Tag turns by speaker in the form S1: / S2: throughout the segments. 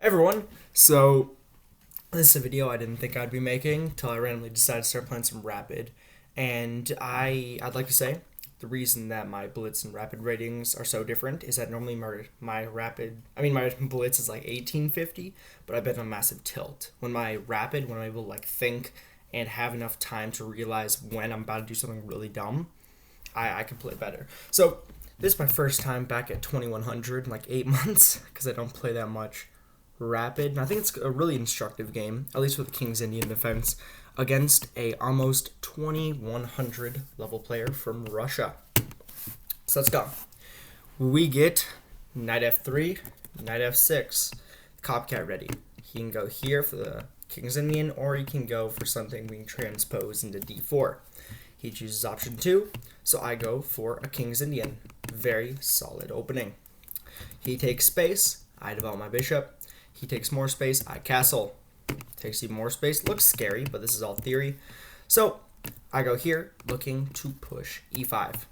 S1: Everyone, so this is a video I didn't think I'd be making until I randomly decided to start playing some Rapid. And I'd like to say the reason that my Blitz and Rapid ratings are so different is that normally my Blitz is like 1850, but I've been on a massive tilt. When my Rapid, when I'm able to like think and have enough time to realize when I'm about to do something really dumb, I can play better. So this is my first time back at 2100 in like 8 months because I don't play that much Rapid. And I think it's a really instructive game, at least with the King's Indian defense, against a almost 2100 level player from Russia. So let's go. We get knight f3, knight f6, copycat ready. He can go here for the King's Indian, or he can go for something being transposed into d4. He chooses option 2, so I go for a King's Indian. Very solid opening. He takes space, I develop my bishop. He takes more space, I castle. Takes even more space. Looks scary, but this is all theory. So I go here, looking to push e5.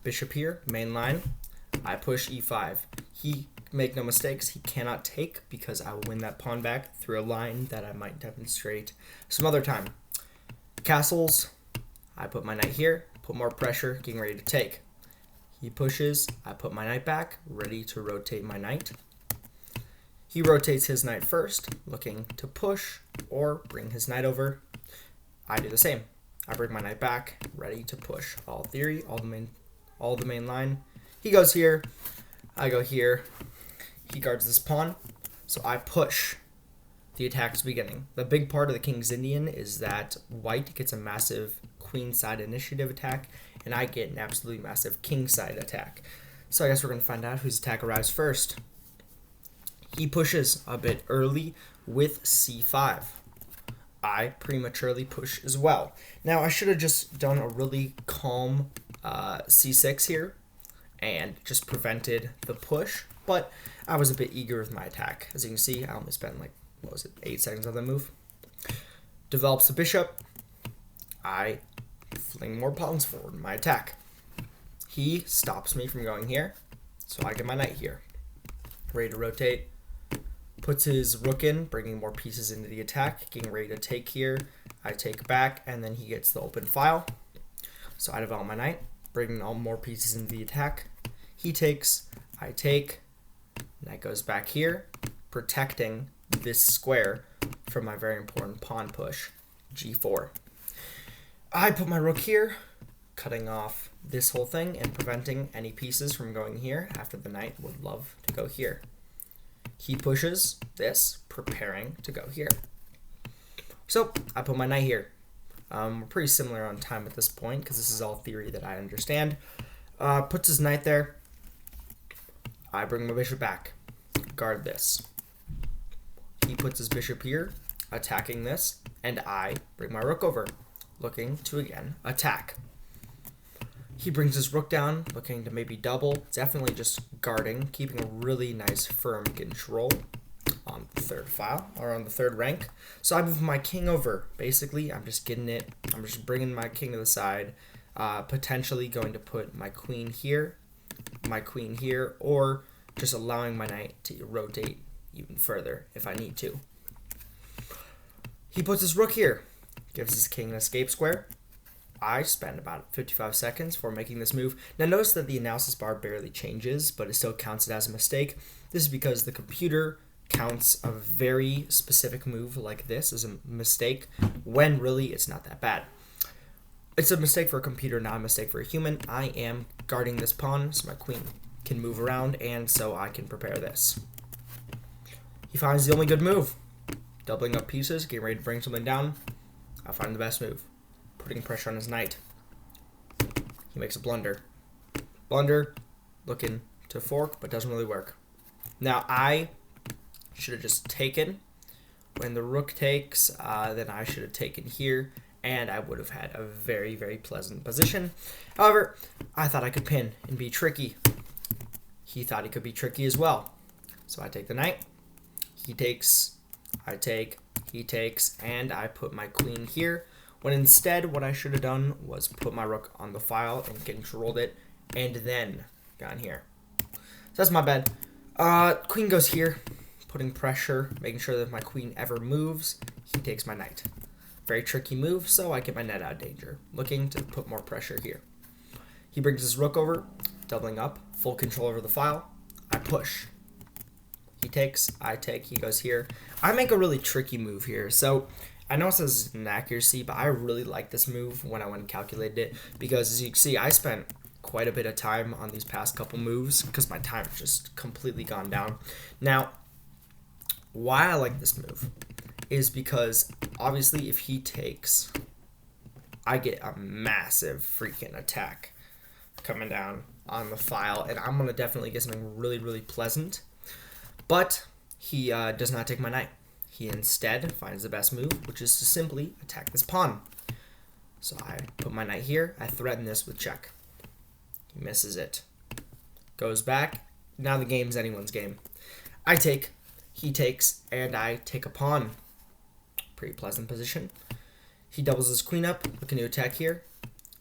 S1: Bishop here, main line. I push e5. He, make no mistakes, he cannot take because I will win that pawn back through a line that I might demonstrate some other time. Castles, I put my knight here, put more pressure, getting ready to take. He pushes, I put my knight back, ready to rotate my knight. He rotates his knight first, looking to push or bring his knight over. I do the same. I bring my knight back, ready to push. All theory, all the main line. He goes here, I go here. He guards this pawn, so I push. The attack is beginning. The big part of the King's Indian is that white gets a massive queenside initiative attack, and I get an absolutely massive kingside attack. So I guess we're going to find out whose attack arrives first. He pushes a bit early with c5. I prematurely push as well. Now, I should have just done a really calm c6 here and just prevented the push, but I was a bit eager with my attack. As you can see, I only spent 8 seconds on the move. Develops the bishop. I fling more pawns forward in my attack. He stops me from going here, so I get my knight here. Ready to rotate. Puts his rook in, bringing more pieces into the attack, getting ready to take here. I take back, and then he gets the open file. So I develop my knight, bringing all more pieces into the attack. He takes, I take, knight goes back here, protecting this square from my very important pawn push, g4. I put my rook here, cutting off this whole thing and preventing any pieces from going here after the knight would love to go here. He pushes this, preparing to go here. So I put my knight here. We're pretty similar on time at this point because this is all theory that I understand. Puts his knight there. I bring my bishop back. Guard this. He puts his bishop here, attacking this, and I bring my rook over, looking to again attack. He brings his rook down, looking to maybe double. Definitely just guarding, keeping a really nice firm control on the third file, or on the third rank. So I move my king over. Basically, I'm just bringing my king to the side, potentially going to put my queen here, or just allowing my knight to rotate even further if I need to. He puts his rook here, gives his king an escape square. I spend about 55 seconds for making this move. Now notice that the analysis bar barely changes, but it still counts it as a mistake. This is because the computer counts a very specific move like this as a mistake, when really it's not that bad. It's a mistake for a computer, not a mistake for a human. I am guarding this pawn so my queen can move around, and so I can prepare this. He finds the only good move. Doubling up pieces, getting ready to bring something down. I find the best move. Putting pressure on his knight. He makes a blunder. Blunder, looking to fork, but doesn't really work. Now, I should have just taken. When the rook takes, then I should have taken here, and I would have had a very, very pleasant position. However, I thought I could pin and be tricky. He thought he could be tricky as well. So I take the knight. He takes, I take, he takes, and I put my queen here. When instead, what I should have done was put my rook on the file and controlled it, and then gone here. So that's my bad. Queen goes here, putting pressure, making sure that if my queen ever moves, he takes my knight. Very tricky move, so I get my knight out of danger. Looking to put more pressure here. He brings his rook over, doubling up, full control over the file. I push. He takes, I take, he goes here. I make a really tricky move here. So I know it says inaccuracy, but I really like this move when I went and calculated it, because as you can see, I spent quite a bit of time on these past couple moves because my time's just completely gone down. Now, why I like this move is because obviously if he takes, I get a massive freaking attack coming down on the file, and I'm going to definitely get something really, really pleasant. But he does not take my knight. He instead finds the best move, which is to simply attack this pawn. So I put my knight here. I threaten this with check. He misses it. Goes back. Now the game's anyone's game. I take, he takes, and I take a pawn. Pretty pleasant position. He doubles his queen up, looking to attack here.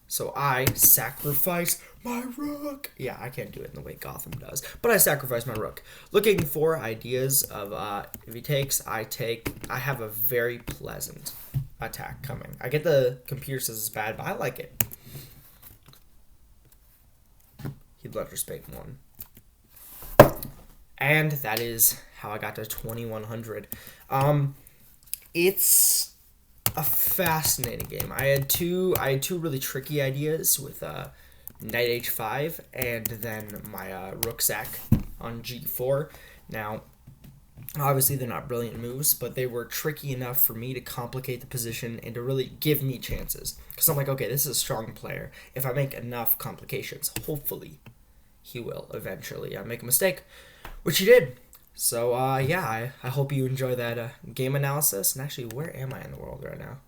S1: So I sacrifice my rook. Yeah, I can't do it in the way Gotham does, but I sacrifice my rook. Looking for ideas of if he takes, I take. I have a very pleasant attack coming. I get the computer says it's bad, but I like it. He blunders spade 1. And that is how I got to 2100. It's a fascinating game. I had two really tricky ideas with knight h5 and then my rook sack on g4. Now, obviously they're not brilliant moves, but they were tricky enough for me to complicate the position and to really give me chances. Because I'm like, okay, this is a strong player. If I make enough complications, hopefully he will eventually make a mistake, which he did. So, yeah, I hope you enjoy that game analysis. And actually, where am I in the world right now?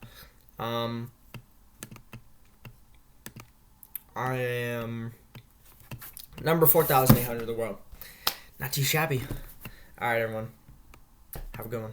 S1: I am number 4,800 in the world. Not too shabby. All right, everyone. Have a good one.